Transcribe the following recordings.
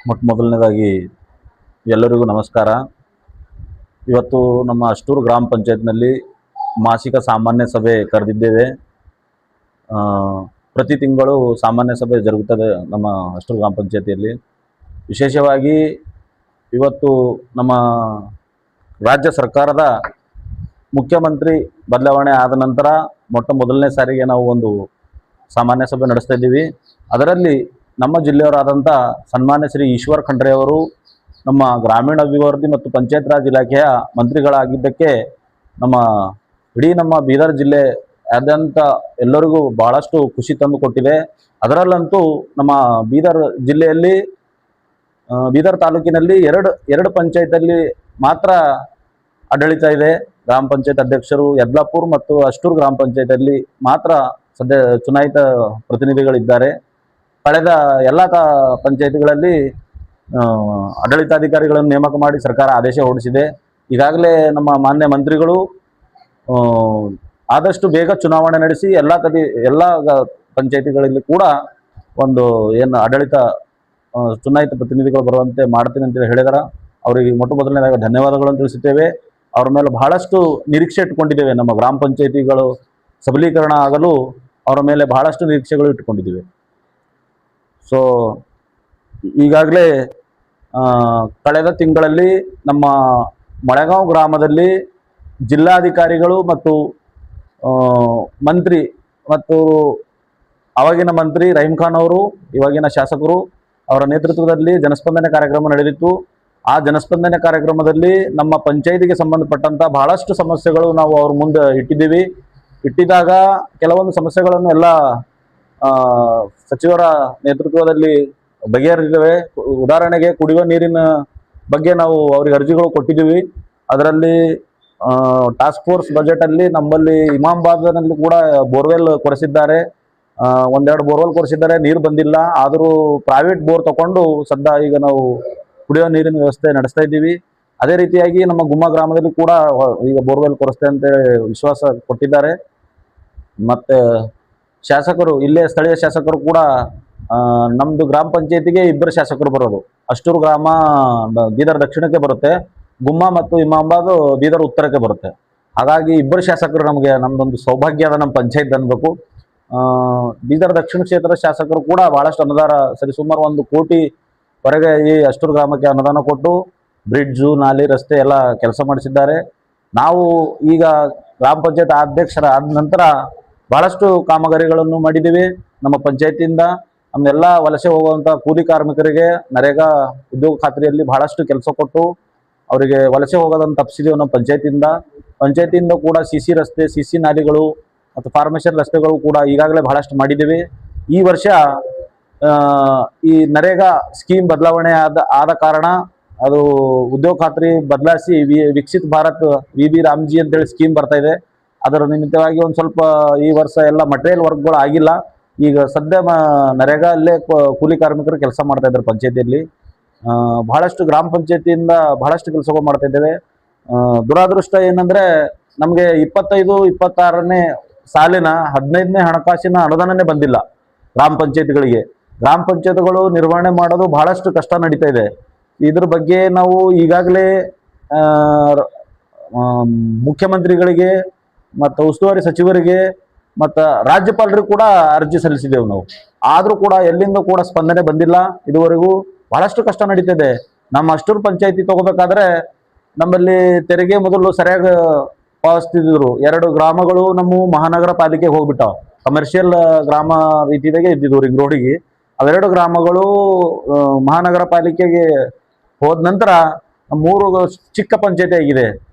ಮೊದಲನೇದಾಗಿ ಎಲ್ಲರಿಗೂ ನಮಸ್ಕಾರ. ಇವತ್ತು ನಮ್ಮ ಅಷ್ಟೂರು ಗ್ರಾಮ ಪಂಚಾಯತ್ನಲ್ಲಿ ಮಾಸಿಕ ಸಾಮಾನ್ಯ ಸಭೆ ಕರೆದಿದ್ದೇವೆ. ಪ್ರತಿ ತಿಂಗಳು ಸಾಮಾನ್ಯ ಸಭೆ ಜರುಗುತ್ತದೆ ನಮ್ಮ ಅಷ್ಟೂರು ಗ್ರಾಮ ಪಂಚಾಯತಿಯಲ್ಲಿ. ವಿಶೇಷವಾಗಿ ಇವತ್ತು ನಮ್ಮ ರಾಜ್ಯ ಸರ್ಕಾರದ ಮುಖ್ಯಮಂತ್ರಿ ಬದಲಾವಣೆ ಆದ ನಂತರ ಮೊದಲನೇ ಸಾರಿಗೆ ನಾವು ಒಂದು ಸಾಮಾನ್ಯ ಸಭೆ ನಡೆಸ್ತಾ ಇದ್ದೀವಿ. ಅದರಲ್ಲಿ ನಮ್ಮ ಜಿಲ್ಲೆಯವರಾದಂಥ ಸನ್ಮಾನ್ಯ ಶ್ರೀ ಈಶ್ವರ್ ಖಂಡ್ರೆ ಅವರು ನಮ್ಮ ಗ್ರಾಮೀಣಾಭಿವೃದ್ಧಿ ಮತ್ತು ಪಂಚಾಯತ್ ರಾಜ್ ಇಲಾಖೆಯ ಮಂತ್ರಿಗಳಾಗಿದ್ದಕ್ಕೆ ನಮ್ಮ ಬೀದರ್ ಜಿಲ್ಲೆಯಾದ್ಯಂತ ಎಲ್ಲರಿಗೂ ಭಾಳಷ್ಟು ಖುಷಿ ತಂದು ಕೊಟ್ಟಿದೆ. ಅದರಲ್ಲಂತೂ ನಮ್ಮ ಬೀದರ್ ಜಿಲ್ಲೆಯಲ್ಲಿ ಬೀದರ್ ತಾಲೂಕಿನಲ್ಲಿ ಎರಡು ಪಂಚಾಯತಲ್ಲಿ ಮಾತ್ರ ಆಡಳಿತ ಇದೆ. ಗ್ರಾಮ ಪಂಚಾಯತ್ ಅಧ್ಯಕ್ಷರು ಯದ್ಲಾಪುರ್ ಮತ್ತು ಅಷ್ಟೂರು ಗ್ರಾಮ ಪಂಚಾಯತಲ್ಲಿ ಮಾತ್ರ ಸದ್ಯ ಚುನಾಯಿತ ಪ್ರತಿನಿಧಿಗಳಿದ್ದಾರೆ. ಕಳೆದ ಎಲ್ಲ ಪಂಚಾಯತ್ಗಳಲ್ಲಿ ಆಡಳಿತಾಧಿಕಾರಿಗಳನ್ನು ನೇಮಕ ಮಾಡಿ ಸರ್ಕಾರ ಆದೇಶ ಹೊರಡಿಸಿದೆ. ಈಗಾಗಲೇ ನಮ್ಮ ಮಾನ್ಯ ಮಂತ್ರಿಗಳು ಆದಷ್ಟು ಬೇಗ ಚುನಾವಣೆ ನಡೆಸಿ ಎಲ್ಲ ಪಂಚಾಯತಿಗಳಲ್ಲಿ ಕೂಡ ಒಂದು ಏನು ಆಡಳಿತ ಚುನಾಯಿತ ಪ್ರತಿನಿಧಿಗಳು ಬರುವಂತೆ ಮಾಡ್ತೀನಿ ಅಂತೇಳಿ ಹೇಳಿದಾರೆ. ಅವರಿಗೆ ಮೊದಲನೇದಾಗಿ ಧನ್ಯವಾದಗಳನ್ನು ತಿಳಿಸುತ್ತೇವೆ. ಅವ್ರ ಮೇಲೆ ಬಹಳಷ್ಟು ನಿರೀಕ್ಷೆ ಇಟ್ಕೊಂಡಿದ್ದೇವೆ. ನಮ್ಮ ಗ್ರಾಮ ಪಂಚಾಯತಿಗಳು ಸಬಲೀಕರಣ ಆಗಲು ಅವರ ಮೇಲೆ ಬಹಳಷ್ಟು ನಿರೀಕ್ಷೆಗಳು ಇಟ್ಟುಕೊಂಡಿದ್ದೇವೆ. ಸೊ ಈಗಾಗಲೇ ಕಳೆದ ತಿಂಗಳಲ್ಲಿ ನಮ್ಮ ಮಳೆಗಾಂವ್ ಗ್ರಾಮದಲ್ಲಿ ಜಿಲ್ಲಾಧಿಕಾರಿಗಳು ಮತ್ತು ಮಂತ್ರಿ ಮತ್ತು ಆವಾಗಿನ ಮಂತ್ರಿ ರಹೀಂ ಖಾನ್ ಅವರು, ಇವಾಗಿನ ಶಾಸಕರು ಅವರ ನೇತೃತ್ವದಲ್ಲಿ ಜನಸ್ಪಂದನೆ ಕಾರ್ಯಕ್ರಮ ನಡೆದಿತ್ತು. ಆ ಜನಸ್ಪಂದನೆ ಕಾರ್ಯಕ್ರಮದಲ್ಲಿ ನಮ್ಮ ಪಂಚಾಯತಿಗೆ ಸಂಬಂಧಪಟ್ಟಂಥ ಬಹಳಷ್ಟು ಸಮಸ್ಯೆಗಳು ನಾವು ಅವ್ರ ಮುಂದೆ ಇಟ್ಟಿದ್ದಾಗ ಕೆಲವೊಂದು ಸಮಸ್ಯೆಗಳನ್ನು ಎಲ್ಲ ಸಚಿವರ ನೇತೃತ್ವದಲ್ಲಿ ಬಗೆಹರಿದಿದ್ದೇವೆ. ಉದಾಹರಣೆಗೆ ಕುಡಿಯುವ ನೀರಿನ ಬಗ್ಗೆ ನಾವು ಅವರಿಗೆ ಅರ್ಜಿಗಳು ಕೊಟ್ಟಿದ್ದೀವಿ. ಅದರಲ್ಲಿ ಟಾಸ್ಕ್ ಫೋರ್ಸ್ ಬಜೆಟಲ್ಲಿ ನಮ್ಮಲ್ಲಿ ಇಮಾಮಾಬಾದ್ನಲ್ಲಿ ಕೂಡ ಬೋರ್ವೆಲ್ ಕೊರೆಸಿದ್ದಾರೆ. ಒಂದೆರಡು ಬೋರ್ವೆಲ್ ಕೊರೆಸಿದ್ದಾರೆ, ನೀರು ಬಂದಿಲ್ಲ. ಆದರೂ ಪ್ರೈವೇಟ್ ಬೋರ್ ತಗೊಂಡು ಈಗ ನಾವು ಕುಡಿಯೋ ನೀರಿನ ವ್ಯವಸ್ಥೆ ನಡೆಸ್ತಾ ಇದ್ದೀವಿ. ಅದೇ ರೀತಿಯಾಗಿ ನಮ್ಮ ಗುಮ್ಮ ಗ್ರಾಮದಲ್ಲಿ ಕೂಡ ಈಗ ಬೋರ್ವೆಲ್ ಕೊರೆಸ್ತೆ ಅಂತ ವಿಶ್ವಾಸ ಕೊಟ್ಟಿದ್ದಾರೆ. ಮತ್ತು ಶಾಸಕರು, ಇಲ್ಲೇ ಸ್ಥಳೀಯ ಶಾಸಕರು ಕೂಡ ನಮ್ಮದು ಗ್ರಾಮ ಪಂಚಾಯತಿಗೆ 2 ಶಾಸಕರು ಬರೋದು. ಅಷ್ಟೂರು ಗ್ರಾಮ ಬೀದರ್ ದಕ್ಷಿಣಕ್ಕೆ ಬರುತ್ತೆ, ಗುಮ್ಮ ಮತ್ತು ಇಮಾಮಾಬಾದ್ ಬೀದರ್ ಉತ್ತರಕ್ಕೆ ಬರುತ್ತೆ. ಹಾಗಾಗಿ 2 ಶಾಸಕರು ನಮ್ಮದೊಂದು ಸೌಭಾಗ್ಯ ಅದ ನಮ್ಮ ಪಂಚಾಯತ್ ಅನ್ಬೇಕು. ಬೀದರ್ ದಕ್ಷಿಣ ಕ್ಷೇತ್ರದ ಶಾಸಕರು ಕೂಡ ಭಾಳಷ್ಟು ಅನುದಾನ, ಸರಿಸುಮಾರು 1 ಕೋಟಿವರೆಗೆ ಈ ಅಷ್ಟೂರು ಗ್ರಾಮಕ್ಕೆ ಅನುದಾನ ಕೊಟ್ಟು ಬ್ರಿಡ್ಜು, ನಾಲಿ, ರಸ್ತೆ ಎಲ್ಲ ಕೆಲಸ ಮಾಡಿಸಿದ್ದಾರೆ. ನಾವು ಈಗ ಗ್ರಾಮ ಪಂಚಾಯತ್ ಅಧ್ಯಕ್ಷರಾದ ನಂತರ ಭಾಳಷ್ಟು ಕಾಮಗಾರಿಗಳನ್ನು ಮಾಡಿದ್ದೀವಿ. ನಮ್ಮ ಪಂಚಾಯತಿಯಿಂದ ನಮ್ಮೆಲ್ಲ ವಲಸೆ ಹೋಗುವಂಥ ಕೂಲಿ ಕಾರ್ಮಿಕರಿಗೆ ನರೇಗಾ ಉದ್ಯೋಗ ಖಾತ್ರಿಯಲ್ಲಿ ಬಹಳಷ್ಟು ಕೆಲಸ ಕೊಟ್ಟು ಅವರಿಗೆ ವಲಸೆ ಹೋಗೋದನ್ನು ತಪ್ಪಿಸಿದೆವು. ನಮ್ಮ ಪಂಚಾಯತಿಯಿಂದ ಕೂಡ CC ರಸ್ತೆ, CC ನಾಲಿಗಳು ಮತ್ತು ಫಾರ್ಮೇಶನ್ ರಸ್ತೆಗಳು ಕೂಡ ಈಗಾಗಲೇ ಬಹಳಷ್ಟು ಮಾಡಿದ್ದೀವಿ. ಈ ವರ್ಷ ಈ ನರೇಗಾ ಸ್ಕೀಮ್ ಬದಲಾವಣೆ ಆದ ಕಾರಣ ಅದು ಉದ್ಯೋಗ ಖಾತ್ರಿ ಬದಲಾಯಿಸಿ ವಿಕಸಿತ್ ಭಾರತ್ VB ರಾಮ್ಜಿ ಅಂತೇಳಿ ಸ್ಕೀಮ್ ಬರ್ತಾ ಇದೆ. ಅದರ ನಿಮಿತ್ತವಾಗಿ ಒಂದು ಸ್ವಲ್ಪ ಈ ವರ್ಷ ಎಲ್ಲ ಮಟೀರಿಯಲ್ ವರ್ಕ್ಗಳು ಆಗಿಲ್ಲ. ಈಗ ಸದ್ಯ ನರೇಗಾ ಅಲ್ಲೇ ಕೂಲಿ ಕಾರ್ಮಿಕರು ಕೆಲಸ ಮಾಡ್ತಾ ಇದ್ದಾರೆ ಪಂಚಾಯತಿಯಲ್ಲಿ. ಬಹಳಷ್ಟು ಗ್ರಾಮ ಪಂಚಾಯತಿಯಿಂದ ಬಹಳಷ್ಟು ಕೆಲಸಗಳು ಮಾಡ್ತಾ ಇದ್ದೇವೆ. ದುರಾದೃಷ್ಟ ಏನಂದರೆ ನಮಗೆ 25-26ನೇ ಸಾಲಿನ 15ನೇ ಹಣಕಾಸಿನ ಅನುದಾನನೇ ಬಂದಿಲ್ಲ ಗ್ರಾಮ ಪಂಚಾಯತಿಗಳಿಗೆ. ಗ್ರಾಮ ಪಂಚಾಯತಿಗಳು ನಿರ್ವಹಣೆ ಮಾಡೋದು ಬಹಳಷ್ಟು ಕಷ್ಟ ನಡೀತಾ ಇದೆ. ಇದ್ರ ಬಗ್ಗೆ ನಾವು ಈಗಾಗಲೇ ಮುಖ್ಯಮಂತ್ರಿಗಳಿಗೆ ಮತ್ತು ಉಸ್ತುವಾರಿ ಸಚಿವರಿಗೆ ಮತ್ತು ರಾಜ್ಯಪಾಲರಿಗೆ ಕೂಡ ಅರ್ಜಿ ಸಲ್ಲಿಸಿದೆವು ನಾವು. ಆದರೂ ಕೂಡ ಎಲ್ಲಿಂದ ಕೂಡ ಸ್ಪಂದನೆ ಬಂದಿಲ್ಲ. ಇದುವರೆಗೂ ಬಹಳಷ್ಟು ಕಷ್ಟ ನಡೀತಿದೆ. ನಮ್ಮ ಅಷ್ಟೂರು ಪಂಚಾಯತಿ ತಗೋಬೇಕಾದ್ರೆ ನಮ್ಮಲ್ಲಿ ತೆರಿಗೆ ಮೊದಲು ಸರಿಯಾಗಿ ಪಾವತಿಸ್ತಿದ್ರು. 2 ಗ್ರಾಮಗಳು ನಮ್ಮ ಮಹಾನಗರ ಪಾಲಿಕೆಗೆ ಹೋಗ್ಬಿಟ್ಟಾವ. ಕಮರ್ಷಿಯಲ್ ಗ್ರಾಮ ರೀತಿಯಾಗೆ ಇದ್ದಿದ್ದು ರಿಂಗ್ ರೋಡಿಗೆ. ಅವೆರಡು ಗ್ರಾಮಗಳು ಮಹಾನಗರ ಪಾಲಿಕೆಗೆ ಹೋದ ನಂತರ 3 ಚಿಕ್ಕ ಪಂಚಾಯತಿ ಆಗಿದೆ.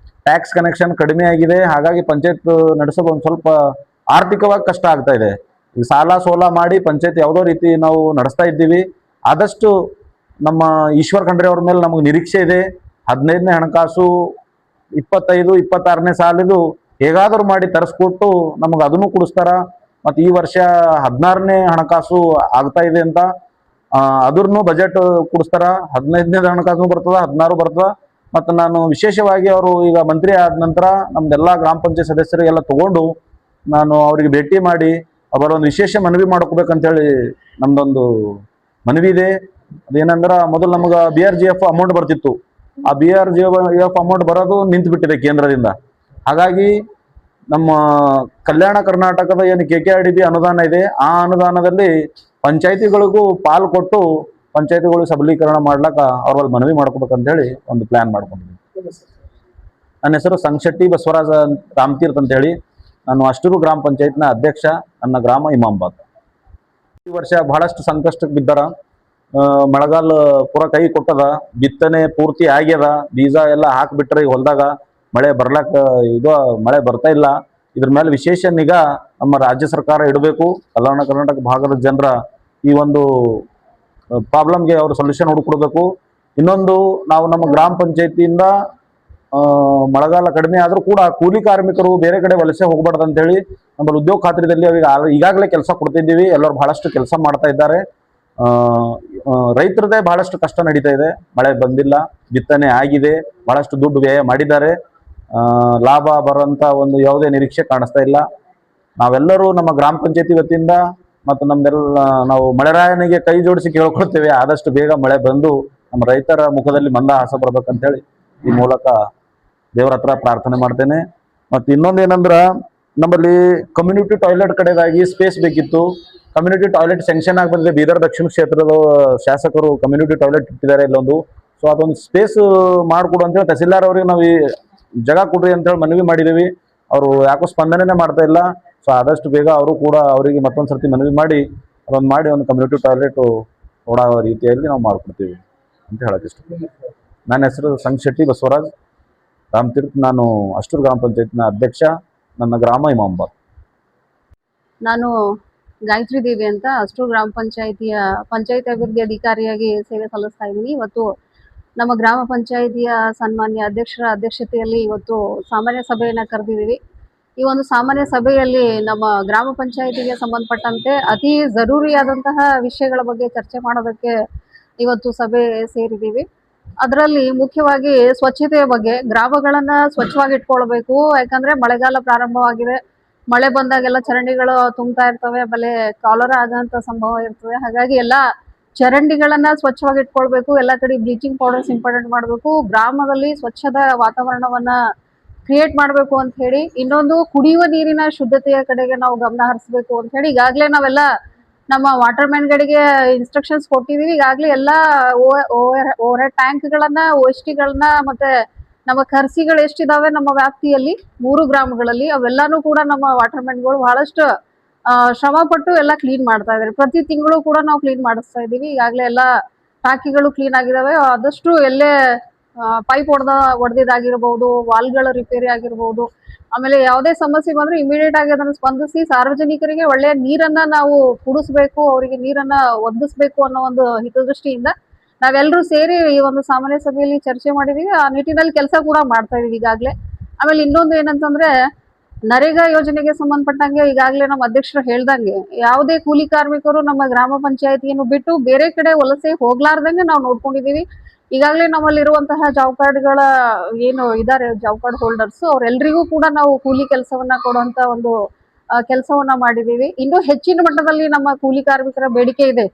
ಟ್ಯಾಕ್ಸ್ ಕನೆಕ್ಷನ್ ಕಡಿಮೆ ಆಗಿದೆ. ಹಾಗಾಗಿ ಪಂಚಾಯತ್ ನಡೆಸೋದು ಒಂದು ಸ್ವಲ್ಪ ಆರ್ಥಿಕವಾಗಿ ಕಷ್ಟ ಆಗ್ತಾ ಇದೆ. ಈ ಸಾಲ ಸೋಲ ಮಾಡಿ ಪಂಚಾಯತ್ ಯಾವುದೋ ರೀತಿ ನಾವು ನಡೆಸ್ತಾ ಇದ್ದೀವಿ. ಆದಷ್ಟು ನಮ್ಮ ಈಶ್ವರ್ ಖಂಡ್ರೆ ಅವ್ರ ಮೇಲೆ ನಮಗೆ ನಿರೀಕ್ಷೆ ಇದೆ. 15ನೇ ಹಣಕಾಸು 25-26ನೇ ಸಾಲಿದು ಹೇಗಾದರೂ ಮಾಡಿ ತರಿಸ್ಕೊಟ್ಟು ನಮಗೆ ಅದನ್ನು ಕೊಡಿಸ್ತಾರ. ಮತ್ತು ಈ ವರ್ಷ 16ನೇ ಹಣಕಾಸು ಆಗ್ತಾ ಇದೆ ಅಂತ ಅದ್ರನ್ನು ಬಜೆಟ್ ಕೊಡಿಸ್ತಾರ. 15ನೇ ಹಣಕಾಸು ಬರ್ತದ, 16 ಬರ್ತದ. ಮತ್ತು ನಾನು ವಿಶೇಷವಾಗಿ ಅವರು ಈಗ ಮಂತ್ರಿ ಆದ ನಂತರ ನಮ್ದೆಲ್ಲ ಗ್ರಾಮ ಪಂಚಾಯತ್ ಸದಸ್ಯರಿಗೆಲ್ಲ ತಗೊಂಡು ನಾನು ಅವರಿಗೆ ಭೇಟಿ ಮಾಡಿ ಅವರೊಂದು ವಿಶೇಷ ಮನವಿ ಮಾಡ್ಕೋಬೇಕಂತೇಳಿ ನಮ್ದೊಂದು ಮನವಿ ಇದೆ. ಅದೇನಂದ್ರ ಮೊದಲು ನಮಗ BRGF ಅಮೌಂಟ್ ಬರ್ತಿತ್ತು. ಆ BRGF ಅಮೌಂಟ್ ಬರೋದು ನಿಂತು ಬಿಟ್ಟಿದೆ ಕೇಂದ್ರದಿಂದ. ಹಾಗಾಗಿ ನಮ್ಮ ಕಲ್ಯಾಣ ಕರ್ನಾಟಕದ ಏನು KKRDB ಅನುದಾನ ಇದೆ, ಆ ಅನುದಾನದಲ್ಲಿ ಪಂಚಾಯತಿಗಳಿಗೂ ಪಾಲು ಕೊಟ್ಟು ಪಂಚಾಯತಿಗಳು ಸಬಲೀಕರಣ ಮಾಡ್ಲಕ್ಕ ಅವ್ರಲ್ಲಿ ಮನವಿ ಮಾಡ್ಕೋಬೇಕಂತ ಹೇಳಿ ಒಂದು ಪ್ಲಾನ್ ಮಾಡ್ಕೊಂಡಿದ್ದೀವಿ. ನನ್ನ ಹೆಸರು ಸಂಗಶೆಟ್ಟಿ ಬಸವರಾಜ ರಾಮತೀರ್ಥ ಅಂತ ಹೇಳಿ. ನಾನು ಅಷ್ಟೂರು ಗ್ರಾಮ ಪಂಚಾಯತ್ನ ಅಧ್ಯಕ್ಷ. ನನ್ನ ಗ್ರಾಮ ಇಮಾಮಾಬಾದ್. ಈ ವರ್ಷ ಬಹಳಷ್ಟು ಸಂಕಷ್ಟಕ್ಕೆ ಬಿದ್ದಾರ. ಮಳೆಗಾಲ ಪೂರ ಕೈ ಕೊಟ್ಟದ, ಬಿತ್ತನೆ ಪೂರ್ತಿ ಆಗ್ಯದ, ಬೀಜ ಎಲ್ಲ ಹಾಕ್ಬಿಟ್ರೆ ಈಗ ಹೊಲದಾಗ ಮಳೆ ಬರ್ಲಾಕ ಮಳೆ ಬರ್ತಾ ಇಲ್ಲ. ಇದ್ರ ಮೇಲೆ ವಿಶೇಷ ನಿಗಾ ನಮ್ಮ ರಾಜ್ಯ ಸರ್ಕಾರ ಇಡಬೇಕು. ಕಲ್ಯಾಣ ಕರ್ನಾಟಕ ಭಾಗದ ಜನರ ಈ ಒಂದು ಪ್ರಾಬ್ಲಮ್ಗೆ ಅವರು ಸೊಲ್ಯೂಷನ್ ಹುಡುಕೊಡ್ಬೇಕು. ಇನ್ನೊಂದು, ನಾವು ನಮ್ಮ ಗ್ರಾಮ ಪಂಚಾಯತಿಯಿಂದ ಮಳೆಗಾಲ ಕಡಿಮೆ ಆದ್ರೂ ಕೂಡ ಕೂಲಿ ಕಾರ್ಮಿಕರು ಬೇರೆ ಕಡೆ ವಲಸೆ ಹೋಗ್ಬಾರ್ದು ಅಂತ ಹೇಳಿ ನಮ್ಮಲ್ಲಿ ಉದ್ಯೋಗ ಖಾತ್ರಿಯಲ್ಲಿ ಅವರಿಗೆ ಈಗಾಗಲೇ ಕೆಲಸ ಕೊಡ್ತಿದ್ದೀವಿ. ಎಲ್ಲರೂ ಬಹಳಷ್ಟು ಕೆಲಸ ಮಾಡ್ತಾ ಇದ್ದಾರೆ. ರೈತರದೇ ಬಹಳಷ್ಟು ಕಷ್ಟ ನಡೀತಾ ಇದೆ. ಮಳೆ ಬಂದಿಲ್ಲ, ಬಿತ್ತನೆ ಆಗಿದೆ, ಬಹಳಷ್ಟು ದುಡ್ಡು ವ್ಯಯ ಮಾಡಿದ್ದಾರೆ. ಲಾಭ ಬರೋಂಥ ಒಂದು ಯಾವುದೇ ನಿರೀಕ್ಷೆ ಕಾಣಿಸ್ತಾ ಇಲ್ಲ. ನಾವೆಲ್ಲರೂ ನಮ್ಮ ಗ್ರಾಮ ಪಂಚಾಯತಿ ವತಿಯಿಂದ ಮತ್ತು ನಮ್ದೆಲ್ಲ ನಾವು ಮಳೆರಾಯನಿಗೆ ಕೈ ಜೋಡಿಸಿ ಕೇಳ್ಕೊಳ್ತೇವೆ, ಆದಷ್ಟು ಬೇಗ ಮಳೆ ಬಂದು ನಮ್ಮ ರೈತರ ಮುಖದಲ್ಲಿ ಮಂದಹಾಸ ಬರ್ಬೇಕಂತೇಳಿ ಈ ಮೂಲಕ ದೇವರ ಹತ್ರ ಪ್ರಾರ್ಥನೆ ಮಾಡ್ತೇನೆ. ಮತ್ತು ಇನ್ನೊಂದು ಏನಂದ್ರ, ನಮ್ಮಲ್ಲಿ ಕಮ್ಯುನಿಟಿ ಟಾಯ್ಲೆಟ್ ಕಡೆದಾಗಿ ಸ್ಪೇಸ್ ಬೇಕಿತ್ತು. ಕಮ್ಯುನಿಟಿ ಟಾಯ್ಲೆಟ್ ಸ್ಯಾಂಕ್ಷನ್ ಆಗಿ ಬಂದಿದೆ. ಬೀದರ್ ದಕ್ಷಿಣ ಕ್ಷೇತ್ರದ ಶಾಸಕರು ಕಮ್ಯುನಿಟಿ ಟಾಯ್ಲೆಟ್ ಇಟ್ಟಿದ್ದಾರೆ ಇಲ್ಲೊಂದು. ಸೊ ಅದೊಂದು ಸ್ಪೇಸ್ ಮಾಡಿಕೊಡು ಅಂತೇಳಿ ತಹಸೀಲ್ದಾರ್ ಅವ್ರಿಗೆ ನಾವು ಈ ಜಾಗ ಕೊಡ್ರಿ ಅಂತೇಳಿ ಮನವಿ ಮಾಡಿದ್ದೀವಿ. ಅವರು ಯಾಕೋ ಸ್ಪಂದನೆ ಮಾಡ್ತಾ ಇಲ್ಲ. ಸೊ ಆದಷ್ಟು ಬೇಗ ಅವರು ಕೂಡ ಅವರಿಗೆ ಮತ್ತೊಂದು ಸರ್ತಿ ಮನವಿ ಮಾಡಿ ಅದೊಂದು ಮಾಡಿ ಒಂದು ಕಮ್ಯುನಿಟಿ ಟಾಯ್ಲೆಟ್ ಓಡೋ ರೀತಿಯಲ್ಲಿ ನಾವು ಮಾಡ್ಕೊಡ್ತೀವಿ ಅಂತ ಹೇಳಕ್ಕೆ ಇಷ್ಟ. ನನ್ನ ಹೆಸರು ಸಂಗಶೆಟ್ಟಿ ಬಸವರಾಜ್ ರಾಮತೀರ್ಥ. ನಾನು ಅಷ್ಟೂರು ಗ್ರಾಮ ಪಂಚಾಯತ್ನ ಅಧ್ಯಕ್ಷ. ನನ್ನ ಗ್ರಾಮ ಇಮಾಮಾಬಾದ್. ನಾನು ಗಾಯತ್ರಿ ದೇವಿ ಅಂತ ಅಷ್ಟೂರು ಗ್ರಾಮ ಪಂಚಾಯಿತಿಯ ಪಂಚಾಯತ್ ಅಭಿವೃದ್ಧಿ ಅಧಿಕಾರಿಯಾಗಿ ಸೇವೆ ಸಲ್ಲಿಸ್ತಾ ಇದ್ದೀನಿ. ಇವತ್ತು ನಮ್ಮ ಗ್ರಾಮ ಪಂಚಾಯಿತಿಯ ಸನ್ಮಾನ್ಯ ಅಧ್ಯಕ್ಷರ ಅಧ್ಯಕ್ಷತೆಯಲ್ಲಿ ಇವತ್ತು ಸಾಮಾನ್ಯ ಸಭೆಯನ್ನು ಕರೆದಿದ್ದೀವಿ. ಈ ಒಂದು ಸಾಮಾನ್ಯ ಸಭೆಯಲ್ಲಿ ನಮ್ಮ ಗ್ರಾಮ ಪಂಚಾಯಿತಿಗೆ ಸಂಬಂಧಪಟ್ಟಂತೆ ಅತಿ ಜರೂರಿಯಾದಂತಹ ವಿಷಯಗಳ ಬಗ್ಗೆ ಚರ್ಚೆ ಮಾಡೋದಕ್ಕೆ ಇವತ್ತು ಸಭೆ ಸೇರಿದ್ದೀವಿ. ಅದರಲ್ಲಿ ಮುಖ್ಯವಾಗಿ ಸ್ವಚ್ಛತೆಯ ಬಗ್ಗೆ, ಗ್ರಾಮಗಳನ್ನ ಸ್ವಚ್ಛವಾಗಿ ಇಟ್ಕೊಳ್ಬೇಕು. ಯಾಕಂದ್ರೆ ಮಳೆಗಾಲ ಪ್ರಾರಂಭವಾಗಿದೆ. ಮಳೆ ಬಂದಾಗೆಲ್ಲ ಚರಂಡಿಗಳು ತುಂಬ್ತಾ ಇರ್ತವೆ, ಆಮೇಲೆ ಕಾಲರ ಆಗೋಂಥ ಸಂಭವ ಇರ್ತದೆ. ಹಾಗಾಗಿ ಎಲ್ಲ ಚರಂಡಿಗಳನ್ನ ಸ್ವಚ್ಛವಾಗಿ ಇಟ್ಕೊಳ್ಬೇಕು. ಎಲ್ಲ ಕಡೆ ಬ್ಲೀಚಿಂಗ್ ಪೌಡರ್ ಸಿಂಪಡಣೆ ಮಾಡಬೇಕು. ಗ್ರಾಮದಲ್ಲಿ ಸ್ವಚ್ಛದ ವಾತಾವರಣವನ್ನ ಕ್ರಿಯೇಟ್ ಮಾಡಬೇಕು ಅಂತ ಹೇಳಿ. ಇನ್ನೊಂದು, ಕುಡಿಯುವ ನೀರಿನ ಶುದ್ಧತೆಯ ಕಡೆಗೆ ನಾವು ಗಮನ ಹರಿಸಬೇಕು ಅಂತ ಹೇಳಿ ಈಗಾಗಲೇ ನಾವೆಲ್ಲ ನಮ್ಮ ವಾಟರ್ ಮ್ಯಾನ್ಗಳಿಗೆ ಇನ್ಸ್ಟ್ರಕ್ಷನ್ಸ್ ಕೊಟ್ಟಿದೀವಿ. ಈಗಾಗಲೇ ಎಲ್ಲ ಓವರ್ ಟ್ಯಾಂಕ್ಗಳನ್ನ, OST ಗಳನ್ನ, ಮತ್ತೆ ನಮ್ಮ ಕರ್ಸಿಗಳು ಎಷ್ಟಿದಾವೆ ನಮ್ಮ ವ್ಯಾಪ್ತಿಯಲ್ಲಿ 3 ಗ್ರಾಮಗಳಲ್ಲಿ, ಅವೆಲ್ಲಾನು ಕೂಡ ನಮ್ಮ ವಾಟರ್ ಮ್ಯಾನ್ಗಳು ಬಹಳಷ್ಟು ಶ್ರಮ ಪಟ್ಟು ಎಲ್ಲ ಕ್ಲೀನ್ ಮಾಡ್ತಾ ಇದ್ದಾರೆ. ಪ್ರತಿ ತಿಂಗಳು ಕೂಡ ನಾವು ಕ್ಲೀನ್ ಮಾಡಿಸ್ತಾ ಇದೀವಿ. ಈಗಾಗಲೇ ಎಲ್ಲ ಟಾಕಿಗಳು ಕ್ಲೀನ್ ಆಗಿದಾವೆ. ಆದಷ್ಟು ಎಲ್ಲೇ ಪೈಪ್ ಒಡೆದಿದ್ದಾಗಿರ್ಬಹುದು, ವಾಲ್ಗಳ ರಿಪೇರಿ ಆಗಿರ್ಬಹುದು, ಆಮೇಲೆ ಯಾವುದೇ ಸಮಸ್ಯೆ ಬಂದ್ರೆ ಇಮಿಡಿಯೇಟ್ ಆಗಿ ಅದನ್ನು ಸ್ಪಂದಿಸಿ ಸಾರ್ವಜನಿಕರಿಗೆ ಒಳ್ಳೆಯ ನೀರನ್ನ ನಾವು ಕುಡಿಸ್ಬೇಕು, ಅವರಿಗೆ ನೀರನ್ನ ಒದಗಿಸ್ಬೇಕು ಅನ್ನೋ ಒಂದು ಹಿತದೃಷ್ಟಿಯಿಂದ ನಾವೆಲ್ಲರೂ ಸೇರಿ ಈ ಒಂದು ಸಾಮಾನ್ಯ ಸಭೆಯಲ್ಲಿ ಚರ್ಚೆ ಮಾಡಿದೀವಿ. ಆ ನಿಟ್ಟಿನಲ್ಲಿ ಕೆಲಸ ಕೂಡ ಮಾಡ್ತಾ ಇದೀವಿ ಈಗಾಗಲೇ. ಆಮೇಲೆ ಇನ್ನೊಂದು ಏನಂತಂದ್ರೆ, ನರೇಗಾ ಯೋಜನೆಗೆ ಸಂಬಂಧಪಟ್ಟಂಗೆ ಈಗಾಗಲೇ ನಮ್ಮ ಅಧ್ಯಕ್ಷರು ಹೇಳ್ದಂಗೆ ಯಾವುದೇ ಕೂಲಿ ಕಾರ್ಮಿಕರು ನಮ್ಮ ಗ್ರಾಮ ಪಂಚಾಯತಿಯನ್ನು ಬಿಟ್ಟು ಬೇರೆ ಕಡೆ ವಲಸೆ ಹೋಗ್ಲಾರ್ದಂಗೆ ನಾವು ನೋಡ್ಕೊಂಡಿದೀವಿ. ಈಗಾಗಲೇ ನಮ್ಮಲ್ಲಿರುವಂತಹ ಜಾಬ್ ಕಾರ್ಡ್ಗಳ ಏನು ಇದ್ದಾರೆ, ಜಾಬ್ ಕಾರ್ಡ್ ಹೋಲ್ಡರ್ಸ್, ಅವರೆಲ್ಲರಿಗೂ ಕೂಡ ನಾವು ಕೂಲಿ ಕೆಲಸವನ್ನ ಕೊಡುವಂತ ಒಂದು ಕೆಲಸವನ್ನ ಮಾಡಿದೀವಿ. ಇನ್ನೂ ಹೆಚ್ಚಿನ ಮಟ್ಟದಲ್ಲಿ ನಮ್ಮ ಕೂಲಿ ಕಾರ್ಮಿಕರ ಬೇಡಿಕೆ ಇದೆ.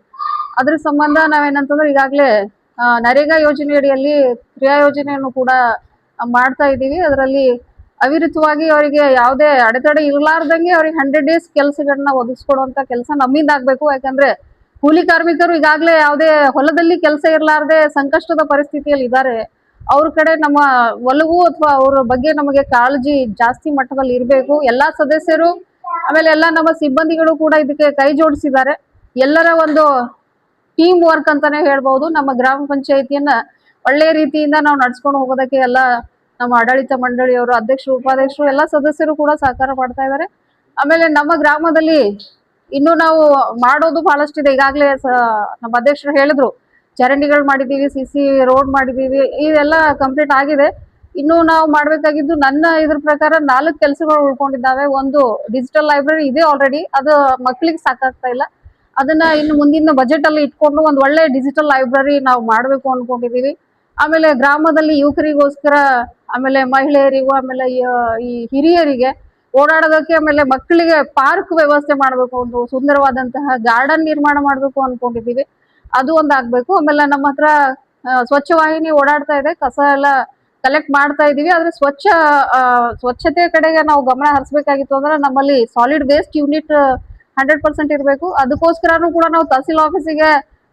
ಅದ್ರ ಸಂಬಂಧ ನಾವೇನಂತಂದ್ರೆ ಈಗಾಗಲೇ ನರೇಗಾ ಯೋಜನೆಯಡಿಯಲ್ಲಿ ಕ್ರಿಯಾ ಯೋಜನೆಯನ್ನು ಕೂಡ ಮಾಡ್ತಾ ಇದ್ದೀವಿ. ಅದರಲ್ಲಿ ಅವಿರತವಾಗಿ ಅವರಿಗೆ ಯಾವುದೇ ಅಡೆತಡೆ ಇರಲಾರ್ದಂಗೆ ಅವ್ರಿಗೆ 100 days ಕೆಲಸಗಳನ್ನ ಒದಗಿಸ್ಕೊಡುವಂತ ಕೆಲಸ ನಮ್ಮಿಂದ ಆಗ್ಬೇಕು. ಯಾಕಂದ್ರೆ ಕೂಲಿ ಕಾರ್ಮಿಕರು ಈಗಾಗಲೇ ಯಾವುದೇ ಹೊಲದಲ್ಲಿ ಕೆಲಸ ಇರಲಾರ್ದೆ ಸಂಕಷ್ಟದ ಪರಿಸ್ಥಿತಿಯಲ್ಲಿ ಇದ್ದಾರೆ. ಅವ್ರ ಕಡೆ ನಮ್ಮ ಒಲವು ಅಥವಾ ಅವ್ರ ಬಗ್ಗೆ ನಮಗೆ ಕಾಳಜಿ ಜಾಸ್ತಿ ಮಟ್ಟದಲ್ಲಿ ಇರಬೇಕು. ಎಲ್ಲಾ ಸದಸ್ಯರು ಆಮೇಲೆ ಎಲ್ಲ ನಮ್ಮ ಸಿಬ್ಬಂದಿಗಳು ಕೂಡ ಇದಕ್ಕೆ ಕೈ ಜೋಡಿಸಿದ್ದಾರೆ. ಎಲ್ಲರ ಒಂದು ಟೀಮ್ ವರ್ಕ್ ಅಂತಾನೆ ಹೇಳ್ಬಹುದು. ನಮ್ಮ ಗ್ರಾಮ ಪಂಚಾಯತಿಯನ್ನ ಒಳ್ಳೆಯ ರೀತಿಯಿಂದ ನಾವು ನಡ್ಸ್ಕೊಂಡು ಹೋಗೋದಕ್ಕೆ ಎಲ್ಲ ನಮ್ಮ ಆಡಳಿತ ಮಂಡಳಿಯವರು, ಅಧ್ಯಕ್ಷರು, ಉಪಾಧ್ಯಕ್ಷರು, ಎಲ್ಲ ಸದಸ್ಯರು ಕೂಡ ಸಹಕಾರ ಮಾಡ್ತಾ ಇದ್ದಾರೆ. ಆಮೇಲೆ ನಮ್ಮ ಗ್ರಾಮದಲ್ಲಿ ಇನ್ನು ನಾವು ಮಾಡೋದು ಬಹಳಷ್ಟಿದೆ. ಈಗಾಗಲೇ ನಮ್ಮ ಅಧ್ಯಕ್ಷರು ಹೇಳಿದ್ರು, ಚರಂಡಿಗಳು ಮಾಡಿದೀವಿ, CC ರೋಡ್ ಮಾಡಿದೀವಿ, ಇದೆಲ್ಲ ಕಂಪ್ಲೀಟ್ ಆಗಿದೆ. ಇನ್ನು ನಾವು ಮಾಡ್ಬೇಕಾಗಿದ್ದು ನನ್ನ ಇದ್ರ ಪ್ರಕಾರ 4 ಕೆಲಸಗಳು ಉಳ್ಕೊಂಡಿದ್ದಾವೆ. ಒಂದು ಡಿಜಿಟಲ್ ಲೈಬ್ರರಿ ಇದೆ ಆಲ್ರೆಡಿ, ಅದು ಮಕ್ಳಿಗೆ ಸಾಕಾಗ್ತಾ ಇಲ್ಲ. ಅದನ್ನ ಇನ್ನು ಮುಂದಿನ ಬಜೆಟ್ ಅಲ್ಲಿ ಇಟ್ಕೊಂಡು ಒಂದು ಒಳ್ಳೆ ಡಿಜಿಟಲ್ ಲೈಬ್ರರಿ ನಾವು ಮಾಡ್ಬೇಕು ಅನ್ಕೊಂಡಿದೀವಿ. ಆಮೇಲೆ ಗ್ರಾಮದಲ್ಲಿ ಯುವಕರಿಗೋಸ್ಕರ, ಆಮೇಲೆ ಮಹಿಳೆಯರಿಗೂ, ಆಮೇಲೆ ಈ ಹಿರಿಯರಿಗೆ ಓಡಾಡೋದಕ್ಕೆ, ಆಮೇಲೆ ಮಕ್ಕಳಿಗೆ ಪಾರ್ಕ್ ವ್ಯವಸ್ಥೆ ಮಾಡಬೇಕು, ಒಂದು ಸುಂದರವಾದಂತಹ ಗಾರ್ಡನ್ ನಿರ್ಮಾಣ ಮಾಡಬೇಕು ಅನ್ಕೊಂಡಿದೀವಿ. ಅದು ಒಂದು ಆಗ್ಬೇಕು. ಆಮೇಲೆ ನಮ್ಮ ಹತ್ರ ಸ್ವಚ್ಛ ವಾಹಿನಿ ಓಡಾಡ್ತಾ ಇದೆ, ಕಸ ಎಲ್ಲ ಕಲೆಕ್ಟ್ ಮಾಡ್ತಾ ಇದೀವಿ. ಆದ್ರೆ ಸ್ವಚ್ಛತೆ ಕಡೆಗೆ ನಾವು ಗಮನ ಹರಿಸಬೇಕಾಗಿತ್ತು ಅಂದ್ರೆ ನಮ್ಮಲ್ಲಿ ಸಾಲಿಡ್ ವೇಸ್ಟ್ ಯೂನಿಟ್ 100% ಇರಬೇಕು. ಅದಕ್ಕೋಸ್ಕರನೂ ಕೂಡ ನಾವು ತಹಸೀಲ್ ಆಫೀಸಿಗೆ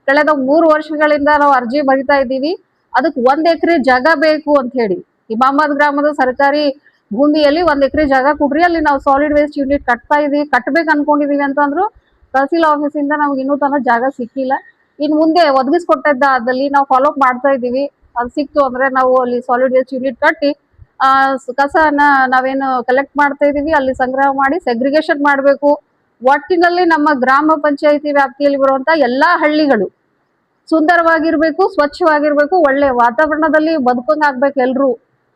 ಕಳೆದ 3 ವರ್ಷಗಳಿಂದ ನಾವು ಅರ್ಜಿ ಬರಿತಾ ಇದ್ದೀವಿ. ಅದಕ್ಕೆ 1 ಎಕರೆ ಜಾಗ ಬೇಕು ಅಂತ ಹೇಳಿ ಇಮಾಮಾಬಾದ್ ಗ್ರಾಮದ ಸರ್ಕಾರಿ ಭೂಮಿಯಲ್ಲಿ 1 ಎಕರೆ ಜಾಗ ಕೊಡ್ರಿ, ಅಲ್ಲಿ ನಾವು ಸಾಲಿಡ್ ವೇಸ್ಟ್ ಯೂನಿಟ್ ಕಟ್ಬೇಕು ಅನ್ಕೊಂಡಿದೀವಿ ಅಂತಂದ್ರು ತಹಸೀಲ್ ಆಫೀಸಿಂದ ನಮ್ಗೆ ಇನ್ನೂ ತನಕ ಜಾಗ ಸಿಕ್ಕಿಲ್ಲ. ಇನ್ ಮುಂದೆ ಒದಗಿಸ್ಕೊಟ್ಟಿದ್ದ ಅದಲ್ಲಿ ನಾವು ಫಾಲೋ ಅಪ್ ಮಾಡ್ತಾ ಇದೀವಿ. ಅದು ಸಿಕ್ತು ಅಂದ್ರೆ ನಾವು ಅಲ್ಲಿ ಸಾಲಿಡ್ ವೇಸ್ಟ್ ಯೂನಿಟ್ ಕಟ್ಟಿ ಕಸನ ನಾವೇನು ಕಲೆಕ್ಟ್ ಮಾಡ್ತಾ ಇದೀವಿ ಅಲ್ಲಿ ಸಂಗ್ರಹ ಮಾಡಿ ಸೆಗ್ರಿಗೇಷನ್ ಮಾಡಬೇಕು. ಒಟ್ಟಿನಲ್ಲಿ ನಮ್ಮ ಗ್ರಾಮ ಪಂಚಾಯಿತಿ ವ್ಯಾಪ್ತಿಯಲ್ಲಿ ಬರುವಂತ ಎಲ್ಲಾ ಹಳ್ಳಿಗಳು ಸುಂದರವಾಗಿರ್ಬೇಕು, ಸ್ವಚ್ಛವಾಗಿರ್ಬೇಕು, ಒಳ್ಳೆ ವಾತಾವರಣದಲ್ಲಿ ಬದುಕಂಗ್ ಆಗ್ಬೇಕು ಎಲ್ರು.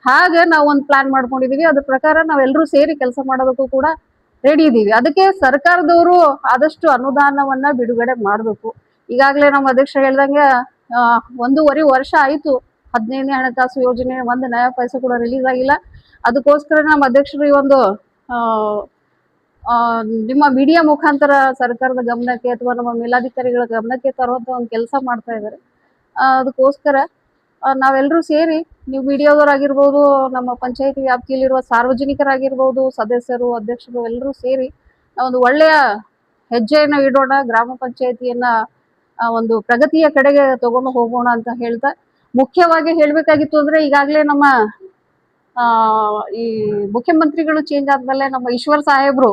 ಹಾಗೆ ನಾವು ಒಂದು ಪ್ಲಾನ್ ಮಾಡ್ಕೊಂಡಿದೀವಿ. ಅದ್ರ ಪ್ರಕಾರ ನಾವೆಲ್ಲರೂ ಸೇರಿ ಕೆಲಸ ಮಾಡೋದಕ್ಕೂ ಕೂಡ ರೆಡಿ ಇದೀವಿ. ಅದಕ್ಕೆ ಸರ್ಕಾರದವರು ಆದಷ್ಟು ಅನುದಾನವನ್ನ ಬಿಡುಗಡೆ ಮಾಡಬೇಕು. ಈಗಾಗಲೇ ನಮ್ಮ ಅಧ್ಯಕ್ಷರು ಹೇಳ್ದಂಗೆ 1.5 ವರ್ಷ ಆಯ್ತು 15ನೇ ಹಣಕಾಸು ಯೋಜನೆ 1 ನಯಾ ಪೈಸೆ ಕೂಡ ರಿಲೀಸ್ ಆಗಿಲ್ಲ. ಅದಕ್ಕೋಸ್ಕರ ನಮ್ಮ ಅಧ್ಯಕ್ಷರು ಈ ಒಂದು ನಿಮ್ಮ ಮೀಡಿಯಾ ಮುಖಾಂತರ ಸರ್ಕಾರದ ಗಮನಕ್ಕೆ ಅಥವಾ ನಮ್ಮ ಮೇಲಾಧಿಕಾರಿಗಳ ಗಮನಕ್ಕೆ ತರುವಂತ ಒಂದು ಕೆಲಸ ಮಾಡ್ತಾ ಇದ್ದಾರೆ. ಅದಕ್ಕೋಸ್ಕರ ನಾವೆಲ್ಲರೂ ಸೇರಿ, ನೀವು ಮೀಡಿಯಾದವರಾಗಿರ್ಬೋದು, ನಮ್ಮ ಪಂಚಾಯತಿ ವ್ಯಾಪ್ತಿಯಲ್ಲಿರುವ ಸಾರ್ವಜನಿಕರಾಗಿರ್ಬೋದು, ಸದಸ್ಯರು, ಅಧ್ಯಕ್ಷರು ಎಲ್ಲರೂ ಸೇರಿ ಒಂದು ಒಳ್ಳೆಯ ಹೆಜ್ಜೆಯನ್ನು ಇಡೋಣ, ಗ್ರಾಮ ಪಂಚಾಯತಿಯನ್ನ ಒಂದು ಪ್ರಗತಿಯ ಕಡೆಗೆ ತಗೊಂಡು ಹೋಗೋಣ ಅಂತ ಹೇಳ್ತಾ, ಮುಖ್ಯವಾಗಿ ಹೇಳ್ಬೇಕಾಗಿತ್ತು ಅಂದ್ರೆ ಈಗಾಗಲೇ ನಮ್ಮ ಈ ಮುಖ್ಯಮಂತ್ರಿಗಳು ಚೇಂಜ್ ಆದ್ಮೇಲೆ ನಮ್ಮ ಈಶ್ವರ್ ಸಾಹೇಬ್ರು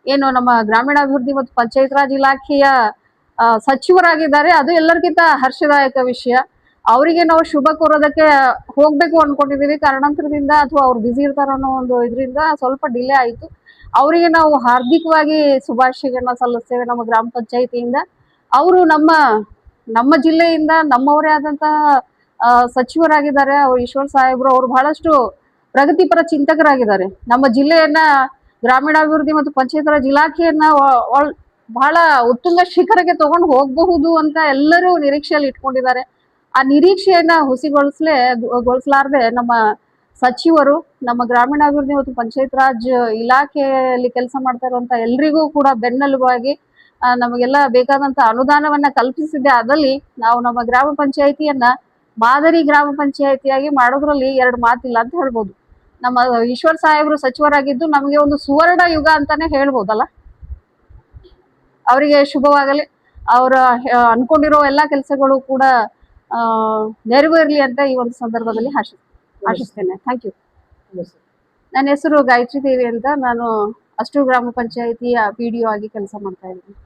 ಏನು ನಮ್ಮ ಗ್ರಾಮೀಣಾಭಿವೃದ್ಧಿ ಮತ್ತು ಪಂಚಾಯತ್ ರಾಜ್ ಇಲಾಖೆಯ ಸಚಿವರಾಗಿದ್ದಾರೆ. ಅದು ಎಲ್ಲರಿಗಿಂತ ಹರ್ಷದಾಯಕ ವಿಷಯ. ಅವರಿಗೆ ನಾವು ಶುಭ ಕೋರೋದಕ್ಕೆ ಹೋಗ್ಬೇಕು ಅನ್ಕೊಂಡಿದೀವಿ. ಕಾರಣಾಂತರದಿಂದ ಅಥವಾ ಅವ್ರು ಬ್ಯುಸಿ ಇರ್ತಾರ ಅನ್ನೋ ಒಂದು ಇದರಿಂದ ಸ್ವಲ್ಪ ಡಿಲೇ ಆಯ್ತು. ಅವರಿಗೆ ನಾವು ಹಾರ್ದಿಕವಾಗಿ ಶುಭಾಶಯಗಳನ್ನ ಸಲ್ಲಿಸ್ತೇವೆ ನಮ್ಮ ಗ್ರಾಮ ಪಂಚಾಯತಿಯಿಂದ. ಅವರು ನಮ್ಮ ಜಿಲ್ಲೆಯಿಂದ ನಮ್ಮವರೇ ಆದಂತಹ ಸಚಿವರಾಗಿದ್ದಾರೆ. ಅವ್ರು ಈಶ್ವರ್ ಸಾಹೇಬ್ರು ಅವ್ರು ಬಹಳಷ್ಟು ಪ್ರಗತಿಪರ ಚಿಂತಕರಾಗಿದ್ದಾರೆ. ನಮ್ಮ ಜಿಲ್ಲೆಯನ್ನ ಗ್ರಾಮೀಣಾಭಿವೃದ್ಧಿ ಮತ್ತು ಪಂಚಾಯತ್ ರಾಜ್ ಇಲಾಖೆಯನ್ನ ಬಹಳ ಉತ್ತುಂಗ ಶಿಖರಕ್ಕೆ ತಗೊಂಡು ಹೋಗಬಹುದು ಅಂತ ಎಲ್ಲರೂ ನಿರೀಕ್ಷೆಯಲ್ಲಿ ಇಟ್ಕೊಂಡಿದ್ದಾರೆ. ಆ ನಿರೀಕ್ಷೆಯನ್ನ ಹುಸಿಗೊಳಿಸಲಾರದೆ ನಮ್ಮ ಸಚಿವರು ನಮ್ಮ ಗ್ರಾಮೀಣಾಭಿವೃದ್ಧಿ ಮತ್ತು ಪಂಚಾಯತ್ ರಾಜ್ ಇಲಾಖೆಯಲ್ಲಿ ಕೆಲಸ ಮಾಡ್ತಾ ಇರುವಂತ ಎಲ್ರಿಗೂ ಕೂಡ ಬೆನ್ನೆಲುಬಾಗಿ ನಮಗೆಲ್ಲ ಬೇಕಾದಂತ ಅನುದಾನವನ್ನ ಕಲ್ಪಿಸಿದ್ದೆ ಆದಲ್ಲಿ ನಾವು ನಮ್ಮ ಗ್ರಾಮ ಪಂಚಾಯತಿಯನ್ನ ಮಾದರಿ ಗ್ರಾಮ ಪಂಚಾಯತಿಯಾಗಿ ಮಾಡೋದ್ರಲ್ಲಿ 2 ಮಾತಿಲ್ಲ ಅಂತ ಹೇಳ್ಬೋದು. ನಮ್ಮ ಈಶ್ವರ್ ಸಾಹೇಬ್ರು ಸಚಿವರಾಗಿದ್ದು ನಮಗೆ ಒಂದು ಸುವರ್ಣ ಯುಗ ಅಂತಾನೆ ಹೇಳ್ಬೋದಲ್ಲ. ಅವರಿಗೆ ಶುಭವಾಗಲಿ. ಅವರ ಅನ್ಕೊಂಡಿರೋ ಎಲ್ಲಾ ಕೆಲಸಗಳು ಕೂಡ ನೆರವೇರಲಿ ಅಂತ ಈ ಒಂದು ಸಂದರ್ಭದಲ್ಲಿ ಆಶಿಸ್ತೇನೆ. Thank you. ನನ್ನ ಹೆಸರು ಗಾಯತ್ರಿ ದೇವಿ ಅಂತ. ನಾನು ಅಷ್ಟೂರು ಗ್ರಾಮ ಪಂಚಾಯತಿಯ PDO ಆಗಿ ಕೆಲಸ ಮಾಡ್ತಾ ಇದ್ದೀನಿ.